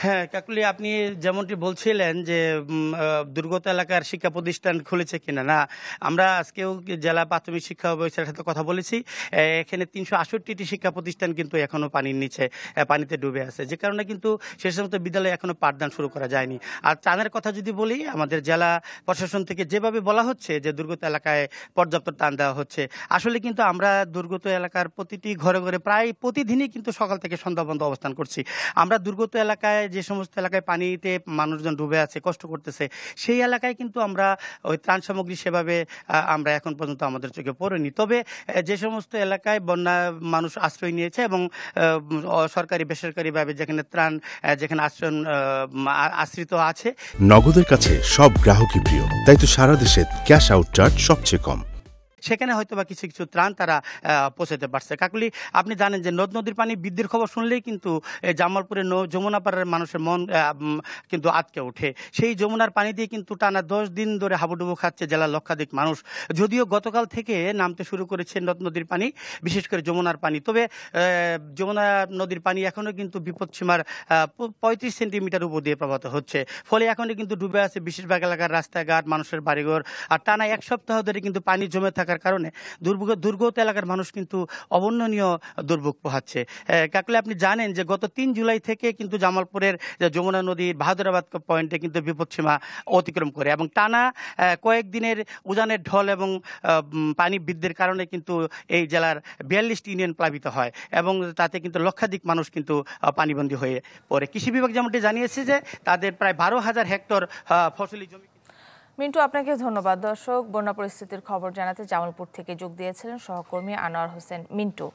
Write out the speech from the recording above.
হ্যাঁ, কাকলি আপনি যেমনটি বলছিলেন যে দুর্গত এলাকার শিক্ষা প্রতিষ্ঠান খুলেছে কিনা। না, আমরা আজকেও জেলা প্রাথমিক শিক্ষা অফিসারের সাথে কথা বলেছি। এখানে ৩৬৮টি শিক্ষা প্রতিষ্ঠান কিন্তু এখনো পানির নিচে পানিতে ডুবে আছে, যে কারণে কিন্তু সে সমস্ত বিদ্যালয়ে এখনো পাঠদান শুরু করা যায়নি। আর ত্রাণের কথা যদি বলি, আমাদের জেলা প্রশাসন থেকে যেভাবে বলা হচ্ছে যে দুর্গত এলাকায় পর্যাপ্ত ত্রাণ দেওয়া হচ্ছে, আসলে কিন্তু আমরা দুর্গত এলাকার প্রতিটি ঘরে ঘরে প্রায় প্রতিদিনই কিন্তু সকাল থেকে সন্ধ্যা পর্যন্ত অবস্থান করছি। আমরা দুর্গত এলাকায় যে সমস্ত এলাকায় পানিতে মানুষজন ডুবে আছে, কষ্ট করতেছে, সেই এলাকায় কিন্তু আমরা ওই ত্রাণ সামগ্রী সেভাবে আমরা এখন পর্যন্ত আমাদের চোখে পড়েনি। তবে যে সমস্ত এলাকায় বন্যা মানুষ আশ্রয় নিয়েছে এবং সরকারি বেসরকারিভাবে যেখানে ত্রাণ যেখানে আশ্রিত আছে। নগদের কাছে সব গ্রাহকই প্রিয়, তাই তো সারা দেশে ক্যাশ আউট চার্জ সবচেয়ে কম। সেখানে হয়তো বা কিছু কিছু ত্রাণ তারা পৌঁছাতে পারছে। কাকলি আপনি জানেন যে নদ নদীর পানি বৃদ্ধির খবর শুনলেই কিন্তু জামালপুরের যমুনাপাড়ার মানুষের মন কিন্তু আটকে ওঠে। সেই যমুনার পানি দিয়ে কিন্তু টানা 10 দিন ধরে হাবুডুবু খাচ্ছে জেলার লক্ষাধিক মানুষ। যদিও গতকাল থেকে নামতে শুরু করেছে নদ নদীর পানি, বিশেষ করে যমুনার পানি। তবে যমুনা নদীর পানি এখনও কিন্তু বিপদসীমার 35 সেন্টিমিটার উপর দিয়ে প্রবাহিত হচ্ছে। ফলে এখনও কিন্তু ডুবে আছে বেশিরভাগ এলাকার রাস্তাঘাট, মানুষের বাড়িঘর। আর টানা 1 সপ্তাহ ধরে কিন্তু পানি জমে থাকার কারণে দুর্গত এলাকার মানুষ কিন্তু অবর্ণনীয় দুর্ভোগ পোহাচ্ছে। কাকলে আপনি জানেন যে গত 3 জুলাই থেকে কিন্তু জামালপুরের যমুনা নদীর বাহাদুরাবাদ পয়েন্টে কিন্তু বিপদসীমা অতিক্রম করে এবং টানা কয়েকদিনের উজানের ঢল এবং পানি বৃদ্ধির কারণে কিন্তু এই জেলার 42টি ইউনিয়ন প্লাবিত হয় এবং তাতে কিন্তু লক্ষাধিক মানুষ কিন্তু পানিবন্দী হয়ে পড়ে। কৃষি বিভাগ যেমনটি জানিয়েছে যে তাদের প্রায় 12,000 হেক্টর ফসলি জমি। মিন্টু, আপনাকে ধন্যবাদ। দর্শক, বন্যা পরিস্থিতির খবর জানাতে জামালপুর থেকে যোগ দিয়েছিলেন সহকর্মী আনোয়ার হোসেন মিন্টু।